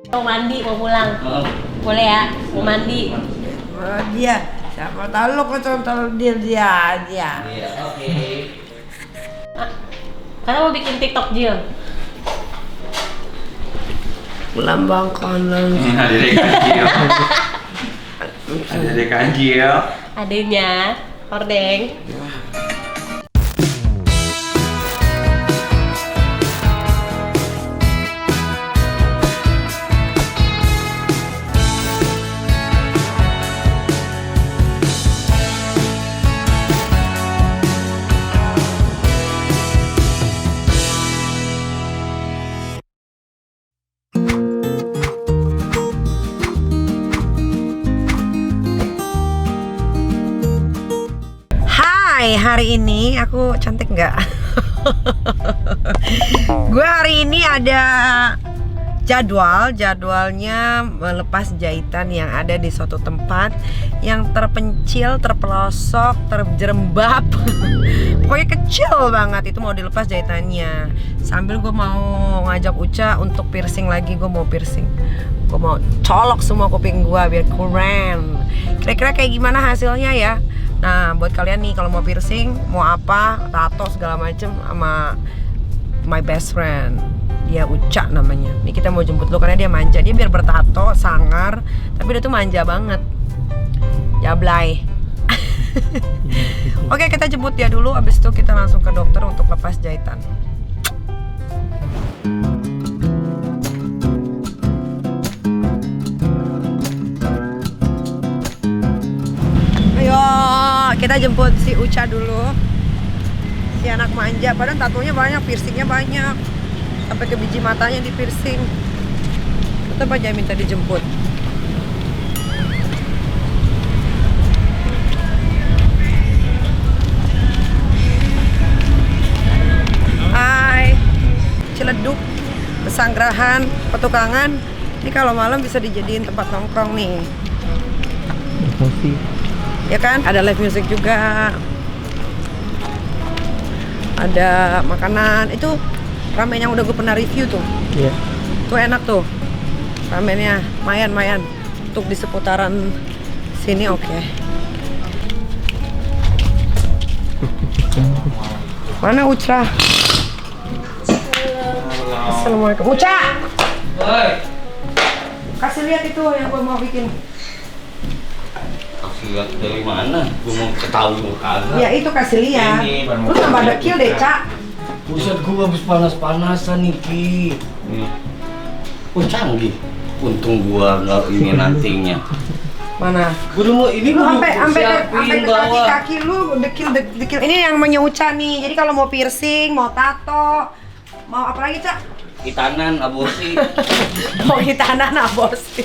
Mau mandi, mau pulang. Boleh ya? Mau mandi. Dia siapa tahu lo kontrol dia aja. Iya, oke. Karena mau bikin TikTok Jill. Lambang kanan. Ada dek Anjil. Ada dek Anjil. Adanya hordeng. Hari ini aku cantik nggak? Gue hari ini ada jadwalnya melepas jahitan yang ada di suatu tempat yang terpencil, terpelosok, terjerembab. Pokoknya kecil banget, itu mau dilepas jahitannya. Sambil gue mau ngajak Uca untuk piercing lagi, gue mau piercing. Gue mau colok semua kuping gue biar keren. Kira-kira kayak gimana hasilnya ya? Nah, buat kalian nih kalau mau piercing, mau apa, tato segala macem sama my best friend. Dia Uca namanya. Nih kita mau jemput lu karena dia manja. Dia biar bertato, sangar, tapi dia tuh manja banget. Jablay. Oke, kita jemput dia dulu, abis itu kita langsung ke dokter untuk lepas jahitan. Ayo, kita jemput si Uca dulu. Si anak manja, padahal tatonya banyak, piercingnya banyak. Sampai ke biji matanya di piercing. Tetap aja minta dijemput. Hai, Ciledug, Pesanggerahan, Petukangan. Ini kalau malam bisa dijadiin tempat nongkrong nih. Ya kan, ada live music juga, ada makanan. Itu ramen yang udah gue pernah review tuh. Iya. Tuh enak tuh ramennya, mayan untuk di seputaran sini. Oke. Mana Uca? Assalamualaikum. Uca, kasih lihat itu yang gue mau bikin. Lihat dari mana? Gue mau ketahui mau kagak. Ya itu kasih lihat. Lu tambah dekil deh, Cak. Buset, gue habis panas-panasan nih, Ki. Oh, canggih. Untung gua nggak ini nantinya. Mana? Gue dulu ini Lu gua sampai siapin ke kaki-kaki lu dekil. Ini yang menyuca nih. Jadi kalau mau piercing, mau tato, mau apa lagi, Cak? Hitanan, aborsi. Mau hitanan aborsi.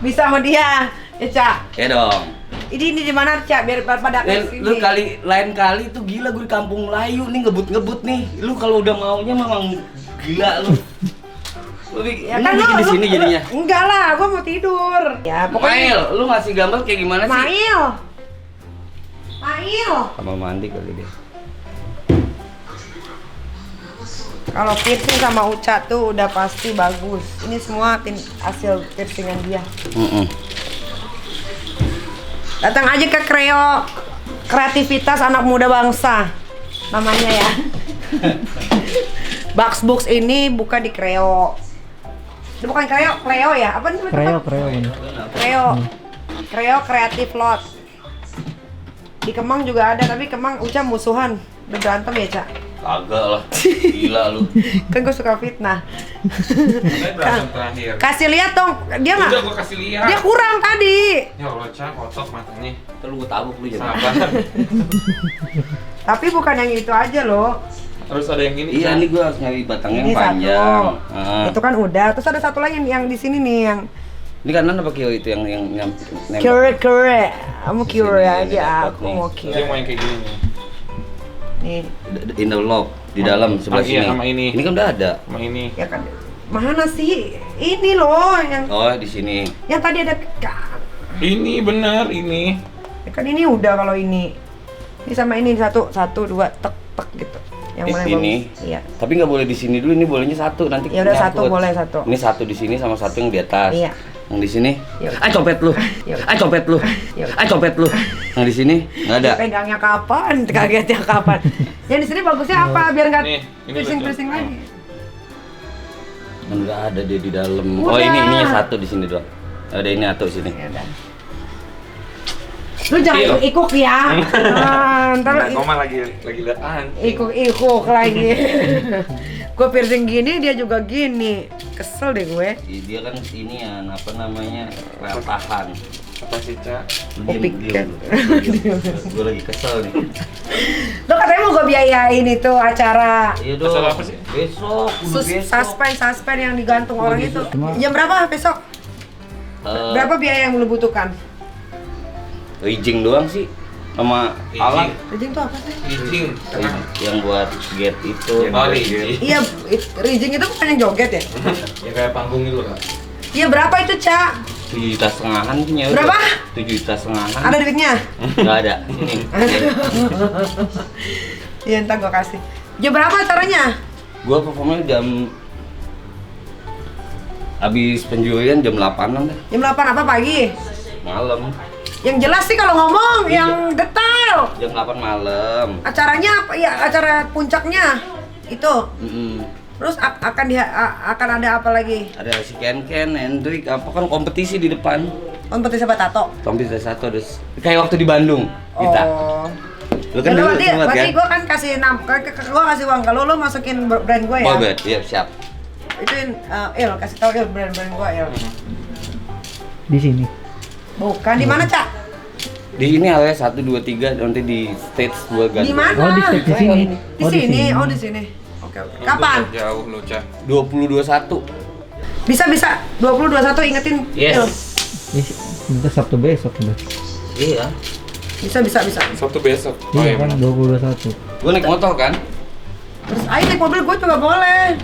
Bisa sama dia, ya Cak? Ya dong. Ini di mana Cak? Biar pada Dan lu lain kali tuh gila gue di kampung Melayu nih ngebut nih. Lu kalau udah maunya memang gila lu. Ya Lu kan bikin di sini jadinya. Enggak lah, gua mau tidur. Ya Mail, lu ngasih gambar kayak gimana sih? Mail. Kamar mandi kali deh. Kalau piercing sama Uca tuh udah pasti bagus. Ini semua hasil piercingan dia. Datang aja ke Kreo Kreativitas Anak Muda Bangsa namanya ya. Box ini buka di Kreo. Itu bukan Kreo ya? Apa namanya? Kreo Kreatif Lot. Di Kemang juga ada, tapi Kemang Uca musuhan. Udah berantem ya, Cak? Kagak lah, gila lu. Kan gue suka fitnah. Berantem terakhir. Kasih lihat dong, dia nggak? Udah gua kasih lihat. Dia kurang tadi. Ya Allah, Cak, kotok matanya. Terus gua tabuk lu jadi. Sabar. Tapi bukan yang itu aja loh. Harus ada yang gini. Iya, Cak. ini gua harus nyari batangnya Ini yang panjang. satu. Itu kan udah. Terus ada satu lagi yang di sini nih yang Ini kanan apa kiri itu yang nembak? kere. Kamu kere Sini, aja. dapat Aku nih. mau Dia kere. mau yang kayak gini nih. Nih, In the lock di dalam sebelah iya, sini. sama ini. Ini kan udah ada. Sama ini. ya kan. Mana sih? Ini loh yang Oh, di sini. tadi ada. Ini benar ini. Ya kan ini udah kalau ini. Ini sama ini satu dua tek gitu. Yang mana ini. bagus? Iya. Tapi nggak boleh di sini dulu, ini bolehnya satu nanti. Ya udah satu nyangkut. boleh satu. Ini satu di sini sama satu yang di atas. Iya. Yang di sini. Yuk. Copet lu. Yuk. Copet lu. Yuk. Copet lu. Yang di sini nggak ada. Pegangnya kapan? Kagetnya kapan? Yang di sini bagusnya apa? Biar nggak Nih, ini piercing lagi. Kan nggak ada dia di dalam. Udah. Oh ininya satu di sini doang. Ada ini satu sini. Ya udah. Lu jangan ikut ya. Ntar Kau mah lagi lihat ikut lagi. Gue piercing gini, dia juga gini. Kesel deh gue. Dia kan ini ya, apa namanya, ratahan. apa sih, Cak? Piket. Gue lagi kesel nih. Lo katanya mau gue biayain itu acara Iya dong. Masalah apa sih? Besok, udah besok. suspend yang digantung orang itu. Jam berapa besok? Berapa biaya yang lu butuhkan? Rijing doang sih sama alat Rijing tuh apa sih? Rijing. yang buat gate itu. Oh, rijing. Iya, rijing itu bukan yang joget ya? Ya kayak panggung itu, Kak. Iya berapa itu, Cak? 7,5 juta punya. Berapa? 7,5 juta. Ada duitnya? Nggak ada. Ini. Iya, ntar gue kasih. Jam berapa acaranya? Gua performnya jam habis penjualan jam 8-an deh. Jam 8 apa pagi? Malam. Yang jelas sih kalau ngomong, yang detail. Jam 8 malam. Acaranya apa? Ya, acara puncaknya itu. Mm-mm. Terus akan ada apa lagi? Ada si Ken, Hendrik, apa kan kompetisi di depan. Kompetisi apa tato? Kompetisi satu ada kayak waktu di Bandung kita. Oh. Lu kan Ya, dulu berarti sempat kan? gue kan kasih gue kasih uang kalau lu masukin brand gue ya. Oh, bet, iya siap. Itu kasih tahu brand gue Di sini. Bukan di mana, Cak? Di ini area 1 2 3 nanti di stage 2 ganti. Di mana? Oh, di sini. Di Oh, di sini. sini. Oh, di sini. Oke. Kapan? Jauh lu, Cak. 2021. Bisa 2021 ingetin. Yes. Il. Minta Sabtu besok udah. Iya. Bisa. Sabtu besok. Iya kan benar. 2021. Gua naik motor kan? Terus ayo naik mobil gue juga boleh.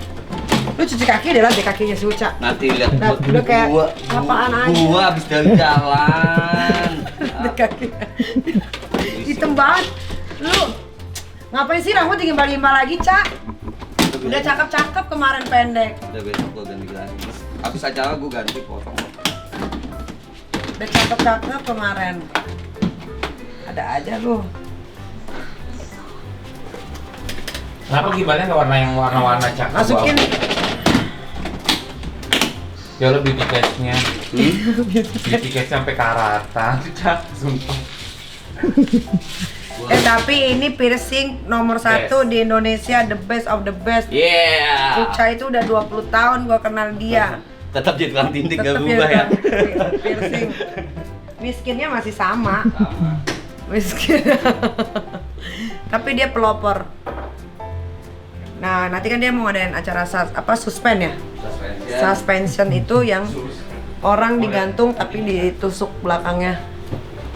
Lu cuci kaki deh lah di kakinya si Uca. Nanti lihat Nah, udah kayak apaan aja. Gua habis dari jalan. Di kaki. Hitam banget. Lu ngapain sih rambut digimbal-gimbal lagi, Cak? Udah cakep-cakep kemarin pendek. Udah besok gua ganti lagi. Habis acara gua ganti potong. Udah cakep-cakep kemarin. Ada aja lu. Kenapa gibalnya nggak warna yang warna-warna, Cak? Masukin Ya lo beauty case-nya. Beauty case sampai ke rata, Cak. Sumpah. tapi ini piercing nomor 1 di Indonesia, the best of the best. Yeah. Uca itu udah 20 tahun gua kenal dia. Tetap jadi tukang tindik gak Tetep berubah ya. Piercing. Miskinnya masih sama. Miskin. Tapi dia pelopor. Nah, nanti kan dia mau ngadain acara suspend ya? Suspension itu yang orang digantung tapi ditusuk belakangnya.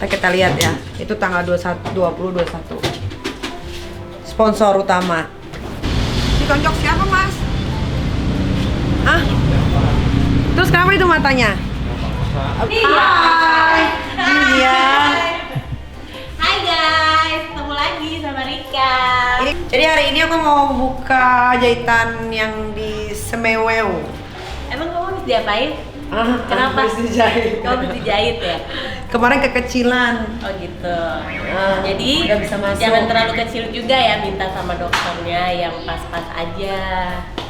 Kita lihat ya. Itu tanggal 2021. Sponsor utama. Ditonjok siapa, Mas? Hah? Terus kenapa itu matanya? Hai. Iya. Hai guys, ketemu lagi sama Rika. Jadi hari ini aku mau buka jahitan yang di Semewew. Emang kamu habis diapain? Kenapa? Habis dijahit. Kamu habis dijahit ya? Kemarin kekecilan. Oh gitu. Jadi nggak bisa masuk. jangan terlalu kecil juga ya, minta sama dokternya yang pas-pas aja.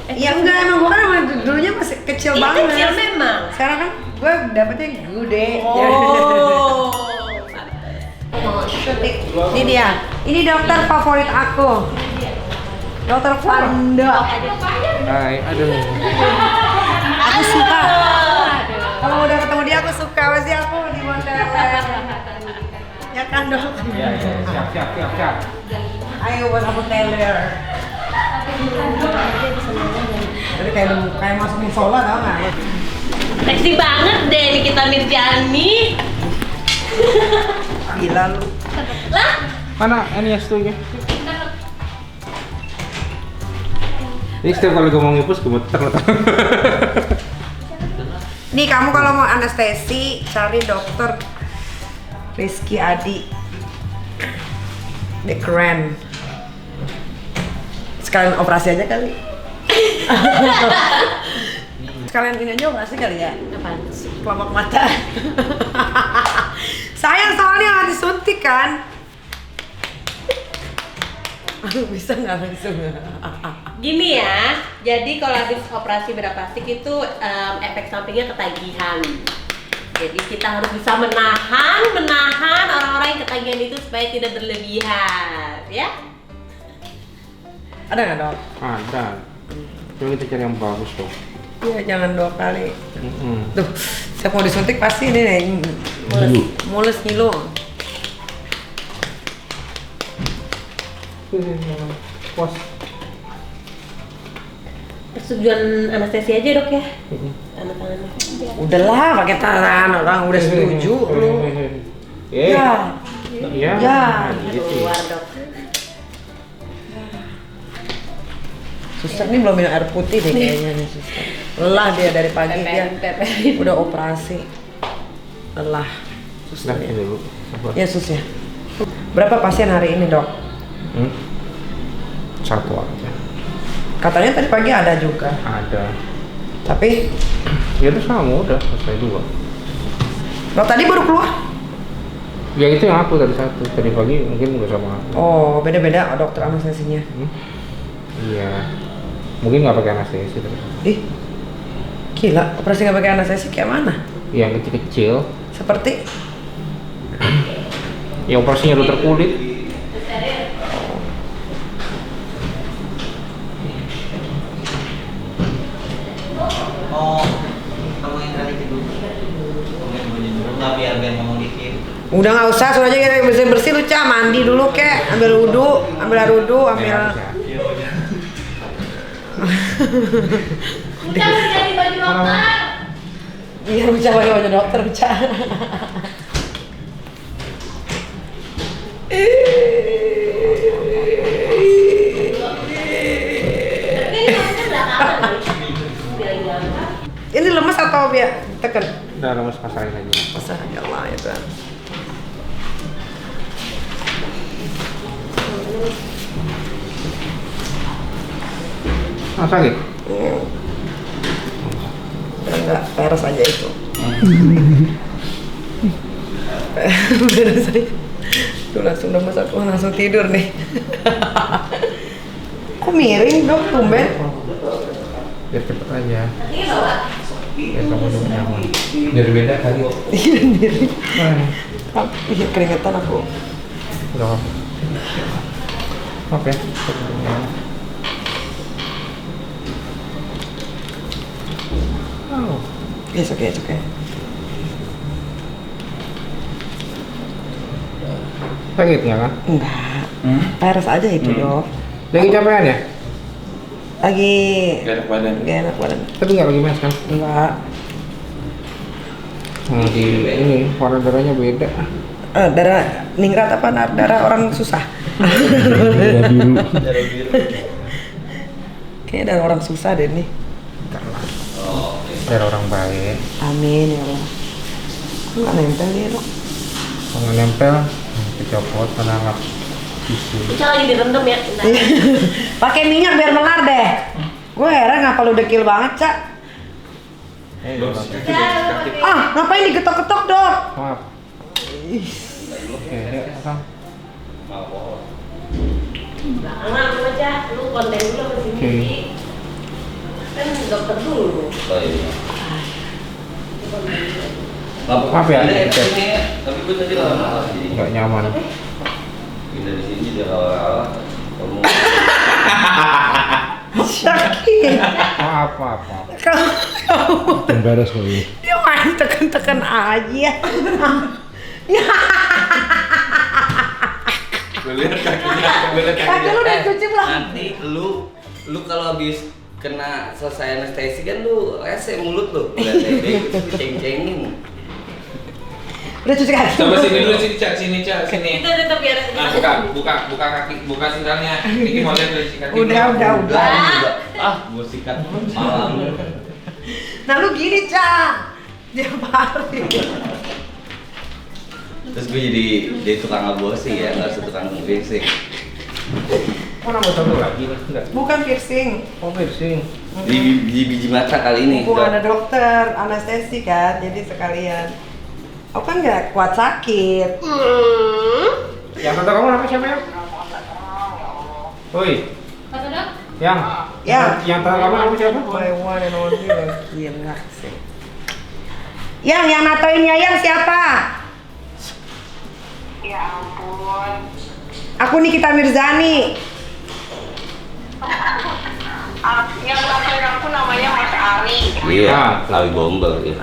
Iya enggak, emang gua kan emang dulunya masih kecil Iya, banget. kecil memang. Sekarang kan gua dapetnya gede. Oh. Mau syuting. Ini dia. Ini dokter favorit aku. Dokter Fanda. Hai, aduh. Aku suka. Kalau udah ketemu dia aku suka, pasti aku di Montreal. Ya kan, Dok? Siap. Ayo buat aku Taylor. Jadi kayak masuk musola tau nggak? Seksi banget deh Nikita Mirjani. Gila lu. Lah, Mana Anies tuh ya? Ini setiap kali ngomong ngipus gemeter lah. Nih kamu kalau mau anestesi cari dokter Rizky Adi. The keren. Sekalian operasi aja kali. Sekalian ini aja operasi kali ya. Apaan sih? Kelopak mata. Sayang soalnya nggak disuntik kan. Bisa nggak langsung? Gini ya, jadi kalau habis operasi bedah plastik itu efek sampingnya ketagihan. Jadi kita harus bisa menahan orang-orang yang ketagihan itu supaya tidak berlebihan, ya? Ada nggak dok? Ada. Coba kita cari yang bagus dong. Iya jangan 2 kali. Tuh, saya mau disuntik pasti ini nih. Mulus ngilu. Pos. Persetujuan anestesi aja dok ya? Tanda tangannya. Udahlah pakai tangan, orang udah setuju lu. Ya. Iya. Ya. Keluar dok. Suster nih belum minum air putih deh kayaknya nih suster. Lelah dia dari pagi dia udah operasi. Lelah. Suster Nah, ya. ini dulu. Sabar. Ya sus ya. Berapa pasien hari ini dok? Satu aja. Katanya tadi pagi ada juga. Ada. Tapi Ya itu sama udah selesai 2. dok tadi baru keluar. Ya itu yang aku tadi 1. Tadi pagi mungkin udah sama aku. Oh beda-beda dokter anestesinya. Iya. Mungkin nggak pakai anestesi terus. Ih, gila operasi nggak pakai anestesi kayak mana? Yang kecil-kecil. Seperti Yang operasinya dokter kulit. Oh, kamu yang tadi tidur. Nggak biar ngomong dikit. udah nggak usah, suruh aja kita bersih-bersih lu Ca, mandi dulu kek, ambil wudhu, ambil air wudhu, ambil. Udah jadi baju dokter. Iya, Uca pakai baju dokter, Uca. Ini lemes atau biar tekan? Udah lemes pasarin aja. Masa ya Allah ya Tuhan. Ah, sakit? Enggak, peres aja itu. Peres aja. Tuh langsung lemes aku, langsung tidur nih. Kok miring dok, tumben? Biar cepet aja. Biar kamu juga nyaman. Biar beda kali. Iya sendiri. Iya keringetan aku. Udah apa? Oke. Oh. It's okay, it's okay. Sakit nggak kan? Enggak. Peres aja itu dok. Lagi capean ya? Lagi Gak enak badan. gak enak badan. Tapi nggak lagi mes kan? Enggak. Nah, di ini warna darahnya beda. Darah ningrat apa darah orang susah? Darah biru. Kayaknya darah orang susah deh nih. Darah orang baik. Amin ya Allah. Enggak nempel dia dok. Kalau nggak nempel, dicopot karena nggak tisu. Uca lagi direndam ya. Bentar. Pakai minyak biar melar deh. Gue heran ngapa lu dekil banget Cak. Ah ngapain diketok-ketok dok? Maaf. Oke, yuk, Kang. Belakangan lu aja, lu konten dulu sama si Oke. Vivi. Kan dokter dulu. Oh iya. Maaf ya, Ada Cep. sini ya. Tapi gue tadi lama jadi. Nggak nyaman. Pindah di sini dia kalah. Kamu Sakit. Maaf, maaf, maaf. Kamu Embarrass kok ini. dia main tekan-tekan aja. Gue lihat kakinya, gue lihat Kaki lu udah cuci belum? nanti lu kalau habis kena selesai anestesi kan lu rese mulut lu. Lihat dia ceng-cengin. Udah cuci kaki. Coba sini dulu, sini Cak, sini Cak, sini. Kita tetap biar. Nah, buka kaki, buka sendalnya. Ini mau lihat dulu kaki. Udah. Gue sikat malam. Nah lu gini Cak. Dia hari. Terus gue jadi tukang aborsi ya, nggak usah tukang basic. Oh, nambah satu lagi mas? Enggak. Bukan piercing. Oh, piercing. Di biji mata kali ini. Mumpung ada dokter, anestesi kan, jadi sekalian. Aku kan nggak kuat sakit. Yang kata kamu nama siapa ya? Woi. Yang kata kamu nama siapa? My one and only lagi enak sih. Yang natoinnya yang siapa? Ya ampun. Aku Nikita Mirzani. Yang nganterin aku namanya Mas Ali. Iya, Ali Gombel ya.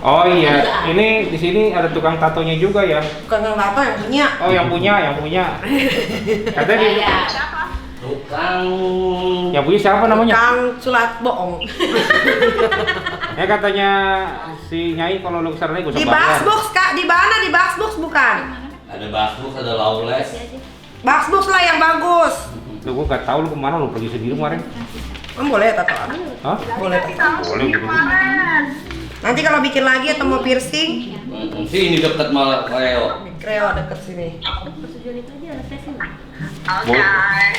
Oh iya, ini di sini ada tukang tatonya juga ya. Bukan yang tato yang punya. Oh, yang punya. Katanya di, Siapa? Tukang yang punya siapa namanya? Kang Sulat bohong. Ya katanya si Nyai kalau lu kesana gue Di Box Kak, di mana di Box bukan? ada Basbuk, ada Lawless. Box lah yang bagus. Tuh gue gak tahu lu kemana, lu pergi sendiri kemarin. Boleh tatoan? Hah? Boleh tato. Boleh gitu. Nanti kalau bikin lagi atau mau piercing, Sini dekat malah Leo. Kreo deket sini. Boleh.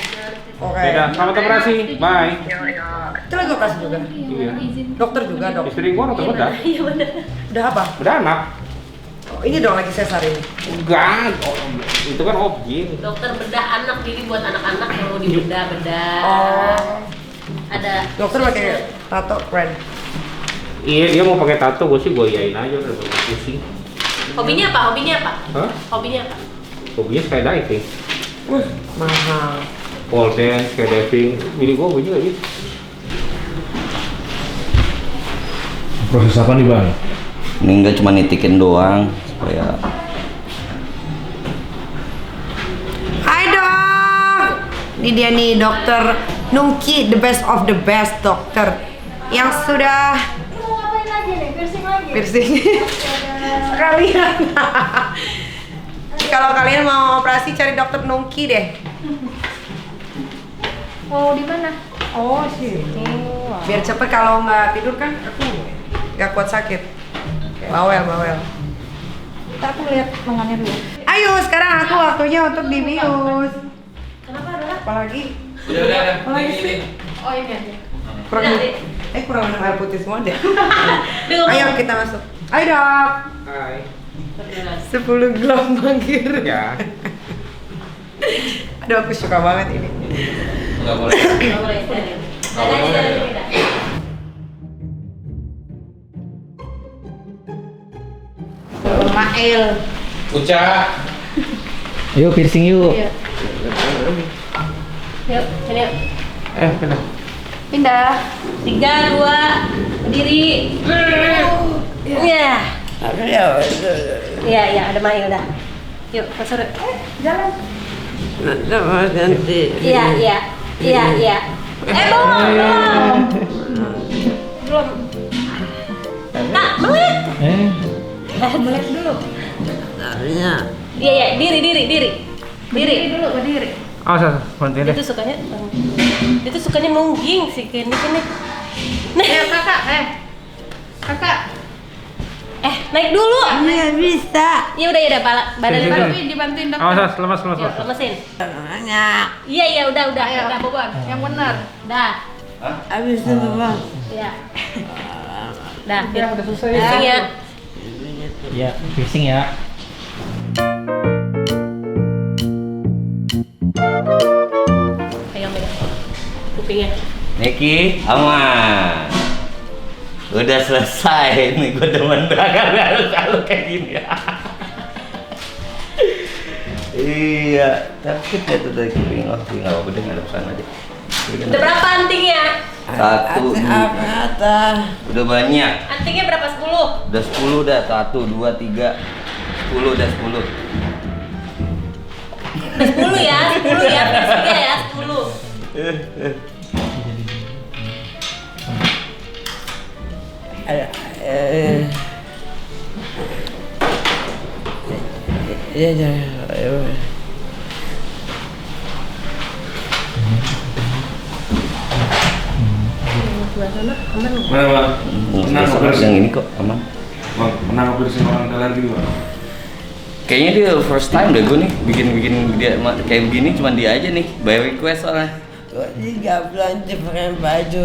Oke. Beda, selamat operasi, bye. Itu lagi operasi juga. Iya. Dokter juga dok. Istri gua dokter bedah. Iya benar. Udah apa? Udah anak. Oh, ini dong lagi sesar ini. Enggak, itu kan objek. Dokter bedah anak, jadi buat anak-anak yang mau dibedah-bedah. Oh. Ada Dokter pakai tato keren. Iya, dia mau pakai tato, gue sih gue iyain aja udah pusing. hobinya apa? Hah? Hobinya apa? Hobinya skydiving, Mahal. pole dance, skydiving. Ini gue juga gitu. Proses apa nih bang? Ini enggak cuma nitikin doang supaya Hai dok. Ini dia nih dokter Nungki, the best of the best dokter yang sudah Ngapain lagi nih? Piercing lagi? piercing sekalian. Kalau kalian mau operasi cari dokter Nungki deh. Mau di mana? Oh sih. Biar cepet kalau nggak tidur kan aku nggak kuat sakit. Bawel. Ntar aku lihat lengannya dulu. Ayo sekarang aku waktunya untuk dibius. Kenapa ada? Apalagi Udah. Apalagi sih? Oh ini aja. kurang minum air putih semua deh. Ayo Ayo kita masuk. Ayo dok. Hai. 10 gelombang kiri. Ya. Aduh aku suka banget ini. Enggak boleh. Nggak boleh. Mael. Uca. Ayo piercing yuk. Iya. Yuk, sini yuk. Pindah. Pindah. 3, 2, berdiri. Iya. Iya, ada Mail dah. Yuk, masuk. Jalan. Ganti. Iya. Belum. Kak, melek. Melek dulu. Iya, diri. Berdiri dulu, berdiri. Oh, bantuin Dia deh. tuh sukanya nungging sih sini. Ayo kakak, kakak. Naik dulu. Nggak bisa. Ya udah, badan Sini. Dibantuin dok. Oh, lemas. Yuk, lemesin. Banyak. Iya, udah, Ayo, bobon. yang benar. Dah. Abis itu bang. Iya. Dah, Udah selesai. Pusing ya. Ya, piercing ya. Pegang kupingnya. Neki, aman. Udah selesai nih, gue demen banget kalau kayak gini. Iya, sakit ya tuh dari kuping. Oh, nggak apa-apa deh, ngadep sana deh. Udah berapa antingnya? 1, 2. Udah banyak. Antingnya berapa? 10? Udah 10 dah. 1, 2, 3. 10 udah 10. Udah 10 ya, piercingnya ya, 10. Mana bang? Besok yang ini kok aman. Bang, pernah piercing orang kalian juga? Kayaknya dia first time deh gue nih bikin dia kayak begini, cuman dia aja nih by request soalnya. Gue juga belanja pakai baju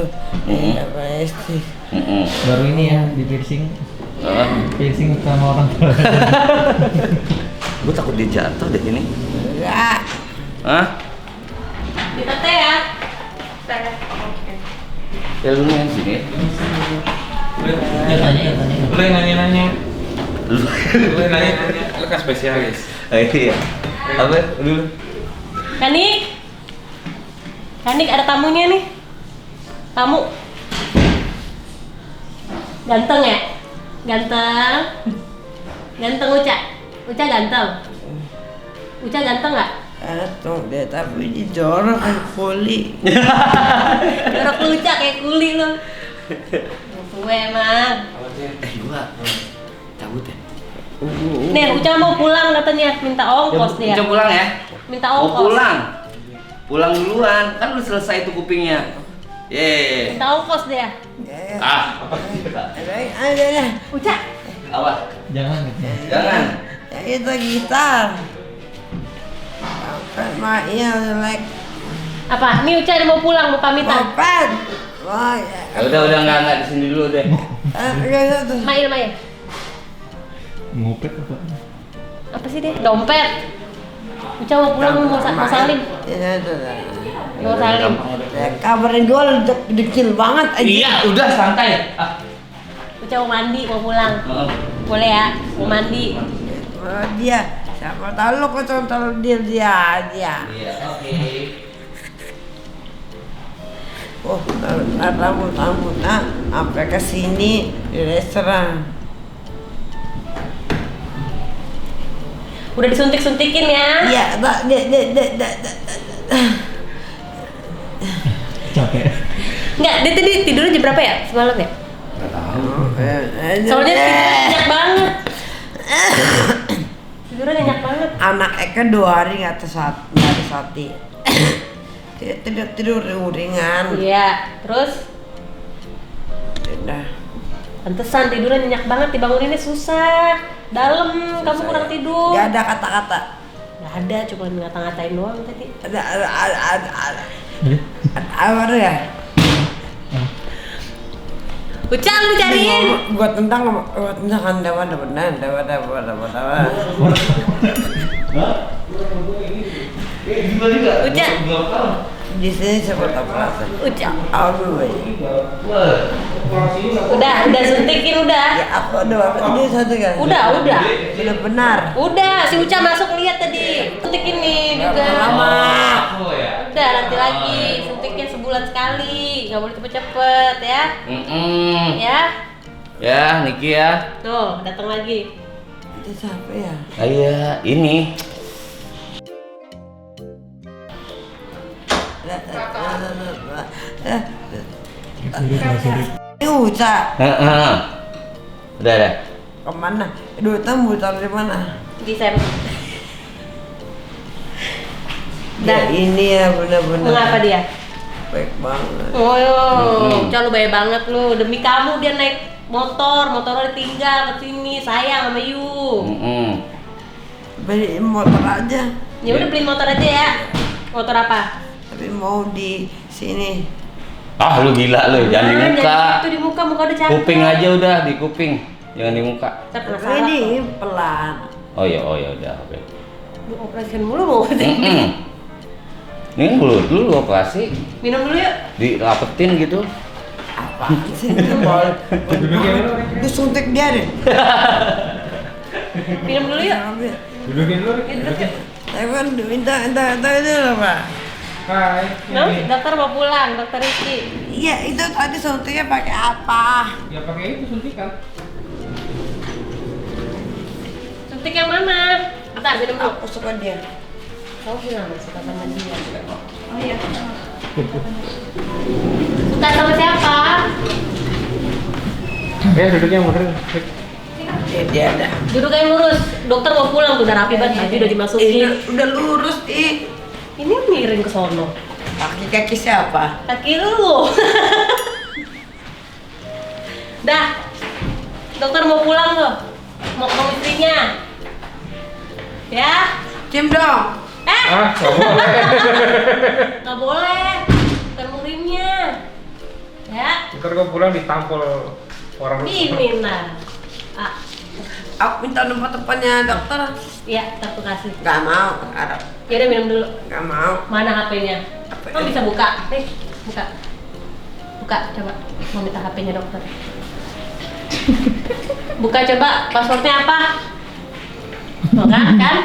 apa istri. Baru ini ya di piercing. Piercing sama orang tua. Gue takut dia jatuh deh ini. Enggak. Hah? Kita teh ya. Ya lu yang sini ya. Ya tanya. Lu yang nanya-nanya. Lu Lu yang nanya-nanya. Lu kan spesialis. iya. Apa? Dulu. Kanik ada tamunya nih. Tamu. Ganteng ya? Ganteng Uca. Uca ganteng. Uca ganteng nggak? Tuh deh, tapi dijorok kayak kuli. Jorok lu Uca kayak kuli lu. Gue emang. Gua cabut ya. Nih Uca mau pulang katanya, minta ongkos dia. Uca pulang ya. Minta Mau ongkos. pulang duluan, kan lu selesai tuh kupingnya. Yeay. Minta ongkos dia. Apa? Ada. Uca. Apa? Jangan gitu. Jangan. Ya itu gitar. Kan Maia like Apa? Nih Uca dia mau pulang, mau pamitan. Open. Wah, ya. Ya udah enggak di sini dulu deh. Gitu. Mail. Ngopet apa? Apa sih dia? Dompet. Uca mau pulang, mau salim. Ya itu. Mau salim. Ya, kabarin gue dekil banget aja. Iya, udah santai. Uca mau mandi, mau pulang. Boleh ya? Mau mandi. Dia siapa tahu lo kontrol dia aja. Iya, oke. Oh, rambut sampai ke sini di restoran. Udah disuntik-suntikin ya? Iya, Capek. Enggak, dia tadi tidurnya jam berapa ya? Semalam ya? Soalnya tidurnya nyenyak banget. Tidurnya nyenyak banget. Anak Eka 2 hari nggak tersati. Tidur ringan. Iya, terus Udah. pantesan tidurnya nyenyak banget, dibanguninnya susah. Dalam, kamu kurang tidur. Gak ada kata-kata. Nggak ada, cuma ngata-ngatain doang tadi. Ada. Apa ya? Uca, lu cariin. Gua tendang kan dewa. Uca, Di sini siapa tahu rasa. Uca. Aduh. Udah suntikin udah. Ya aku udah ini satu kan. Udah. Sudah benar. Udah, si Uca masuk lihat tadi. Suntikin nih juga. Lama. Udah, nanti lagi. Suntiknya sebulan sekali. Nggak boleh cepet-cepet ya. Ya. Ya, Niki ya. Tuh, datang lagi. Itu siapa ya? Iya, ini. Ini Uca. Udah. Kemana? Duitnya mau taruh di mana? Di Sam. Ya ini ya benar-benar. Mengapa dia? Baik banget. Oh, Uca lu baik banget lu. Demi kamu dia naik motornya ditinggal ke sini. Sayang sama you. Beli motor aja. Ya udah beliin motor aja ya. Motor apa? Tapi mau di sini. Ah, lu gila lu, jangan di muka. Itu di muka udah cantik. Kuping aja udah, di kuping. Jangan di muka. Saya penasaran. Ini pelan. Oh ya udah, oke. Lu operasi mulu mau. Ini kan dulu operasi, Minum dulu yuk. dirapetin gitu. Apaan sih ini bol? Gue suntik dia deh. Minum dulu yuk. Dudukin dulu. Saya kan minta itu loh Pak. Hai. No, dokter mau pulang, dokter Rizky. Iya itu tadi suntiknya pakai apa? Ya pakai itu suntikan. Suntik yang mana? Bentar, minum dulu. Aku suka dia. Kamu bilang suka sama dia. Oh iya. Suka sama siapa? Duduknya mundur. Dia ada. Duduk yang lurus. Dokter mau pulang tuh, udah rapi banget, tapi udah dimasukin. Udah lurus ih. Ini miring ke sono. Kaki siapa? Kaki lu. Dah. Dokter mau pulang loh. Mau ketemu istrinya. Ya. Cium dong. Ah, nggak boleh. Nggak boleh. Bukan murimnya. Ya. Ntar gue pulang ditampol orang. Ini nah. Aku minta nomor teleponnya dokter. Iya, aku kasih. Gak mau, ada. Ya udah minum dulu. Gak mau. Mana HP-nya? HP-nya. Kamu bisa buka. Nih, buka. Buka, coba. Mau minta HP-nya dokter. Buka coba, passwordnya apa? Buka, kan?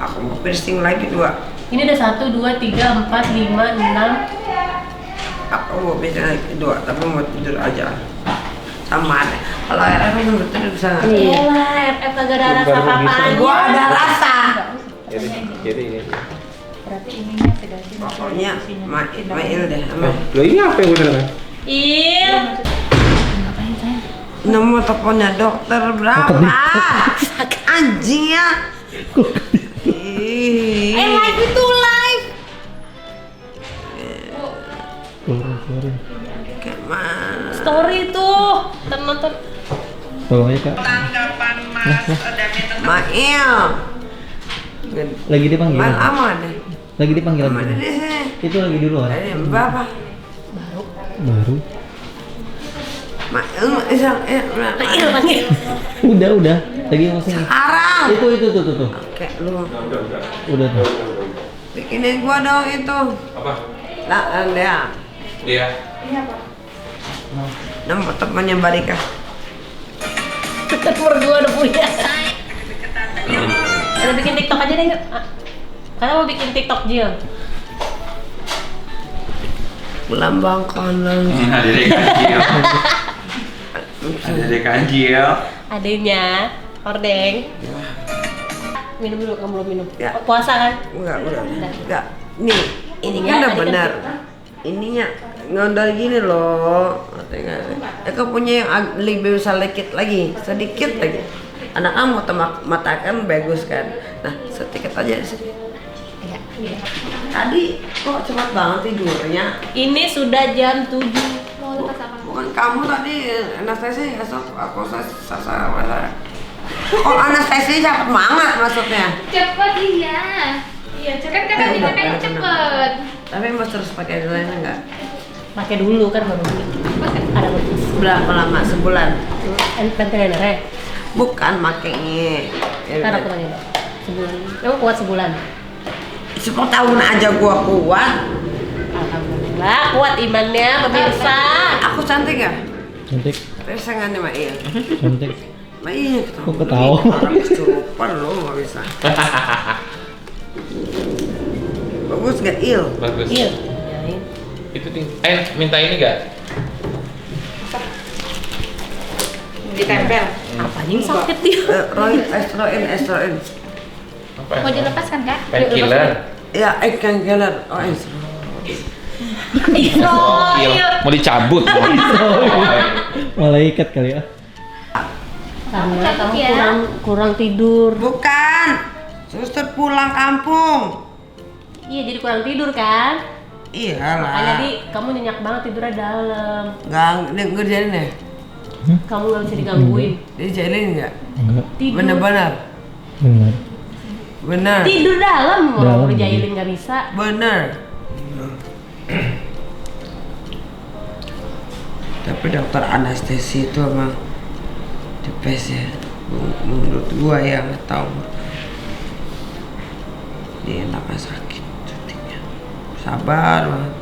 Aku mau piercing lagi 2. Ini ada 1, 2, 3, 4, 5, 6. Aku mau piercing lagi 2, tapi mau tidur aja. Sama deh. Kalau RF minum tidur bisa nggak? Iyalah, FF kagak ada rasa Baru apa-apaan. Gua ada rasa. Jadi ini. Berarti ininya sedasi. Pokoknya mail deh. Lo ini apa yang bener kan? Il. Nomor teleponnya dokter berapa? Anjing ya. Live itu live. Sorry. Kayak mana? Story tuh. Nonton. Tolong aja kak. Mail. Lagi dipanggil. Mal aman deh. Lagi dipanggil Aman lagi. deh sini. Itu lagi di luar. Dari berapa? Baru. Mail, Il panggil. Udah. Lagi mau sini. sekarang. Itu tuh. Kayak lu Udah tuh. bikinin gua dong itu. Apa? Nah, dia. Iya. Nomor temannya Barika. Nomor 2 udah punya. Ada bikin TikTok aja deh. Karena mau bikin TikTok Jill. Lambang kanan. Ada dek Anjil. Ada dek Anjil. Adanya Hordeng. Minum dulu, kamu belum minum. Ya. Puasa kan? Enggak, udah. Enggak. Nih, ini Iya, kan udah tadi kan benar. kita. Ininya ngondol gini loh. Aku punya yang lebih besar sedikit lagi. Anak kamu mata kan bagus kan. Nah, sedikit aja di sini. Iya. Tadi kok cepat banget tidurnya. Ini sudah jam 7. Bukan kamu tadi anestesi esok aku sasar masa. Oh anestesi cepet banget maksudnya. Cepet iya. Iya, cepet kan tadi makanya cepet. Tapi mas terus pakai eyeliner enggak? Pakai dulu kan baru beli. Ada bekas. Berapa lama? Sebulan? Pentenernya. Bukan makainya. Ntar aku tanya dong. Sebulan. Emang kuat sebulan? 10 tahun aja gua kuat. Alhamdulillah kuat imannya pemirsa. Aku cantik gak? Cantik. Pesangannya Mak Il. Cantik. Mak Il. Kok ketawa? Orang kesurupan lo gak bisa. Bagus gak Il? Bagus. Iya. Itu minta ini gak? Ditempel. Apa nih sakit dia? Estrogen. Apa? Mau dilepaskan kak? Painkiller. Ya, kan killer. Oh, Oh, iya. Mau dicabut. Malaikat kali ya. Karena kamu ya. kurang tidur. bukan. Suster pulang kampung. Iya jadi kurang tidur kan? Makanya Iyalah. di kamu nyenyak banget tidurnya dalam. Nggak ngerjain deh. Kamu nggak bisa digangguin. Dijailin nggak? Enggak. Tidur. Bener-bener. Benar. Tidur dalam mau Dalam, dijailin nggak bisa. Bener. Tapi dokter anestesi itu emang the best ya. Menurut gua ya nggak tahu. Dia enaknya sakit suntiknya. Sabar banget.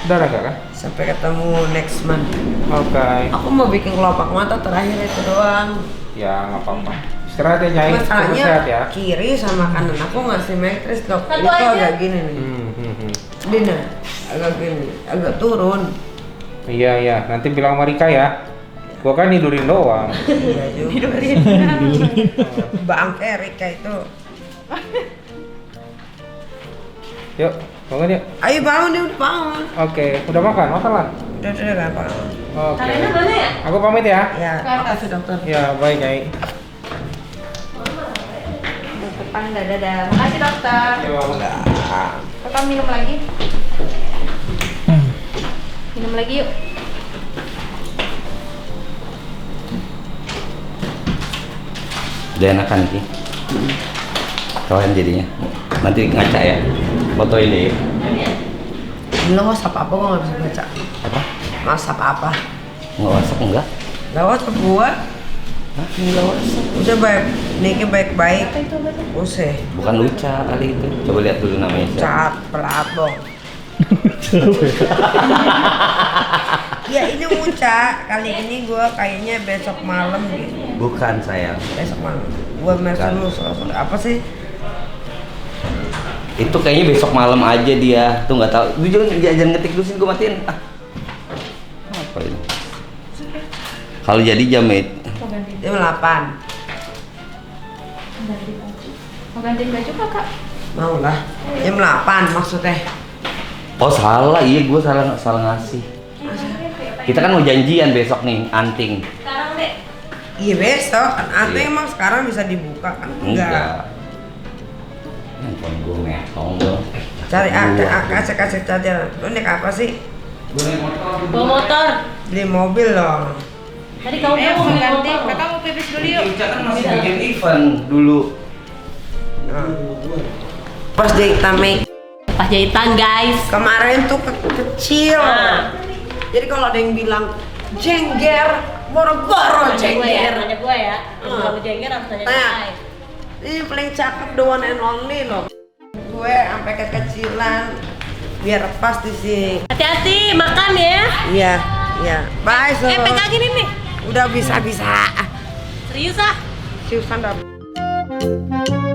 Udah agak kan? Sampai ketemu next month. Oke. Aku mau bikin kelopak mata terakhir itu doang. Ya nggak apa-apa. Istirahat ya Nyai. Masalahnya Sehat ya. kiri sama kanan aku ngasih matris dok. Satu Itu aja. agak gini nih. Dina, agak gini, agak turun. Iya. Nanti bilang sama Rika ya. Gua kan tidurin doang. Iya juga. Bang Erika itu. Yuk, bangun yuk. Ayo bangun nih, udah bangun. Oke, udah makan? Makan lah. Udah gak bangun. Oke. Karena mana ya? Aku pamit ya. Ya, makasih dokter. Ya, baik Nyai. Depan dadah. Makasih dokter. Ya, Kakak minum lagi. Minum lagi yuk. Udah enakan Ki. Kalian jadinya. Nanti ngaca ya. Fotoin deh. Lo WhatsApp apa gua nggak bisa baca? Apa? WhatsApp apa? Nggak WhatsApp enggak? Gak WhatsApp gua. Hah? Nggak WhatsApp. Udah baik, Niki baik-baik. Usah. Bukan Luca kali itu. Coba lihat dulu namanya. siapa. Cat pelabong. Ya ini Uca. Kali ini gua kayaknya besok malam gitu. Bukan sayang. Besok malam. Gua mesum apa sih? Itu kayaknya besok malam aja dia. Tuh nggak tahu. Lu jangan ngetik dulu sih, gua matiin. Ah. Apa ini? Kalau jadi jam itu. Jam 8. Mau gantiin baju kakak? Mau lah. Jam 8 maksudnya. Oh salah, iya gue salah ngasih. Kita kan mau janjian besok nih, anting. Sekarang deh. Iya besok kan. Atau Iya. emang sekarang bisa dibuka kan? Enggak. Handphone gue metong dong. Cari kasih charger. Lu naik apa sih? Bawa motor. Beli mobil loh. Tadi kamu Mau mau ganti. motor. Kakak mau pipis dulu yuk. Ica kan masih bikin event dulu. Nah. Pas jahitan make Pas jahitan guys. kemarin tuh kecil. Nah. Jadi kalau ada yang bilang jengger, boro-boro Nanya gue ya, jengger. nanya gue ya. Kalau Ah. kamu jengger harus nanya Tanya. gue. Ini paling cakep the one and only loh. Gue sampai kekecilan biar pas di sini. Hati-hati, makan ya. Iya, iya. Bye, so. Pegangin ini. Udah bisa. Serius ah? Siusan dah.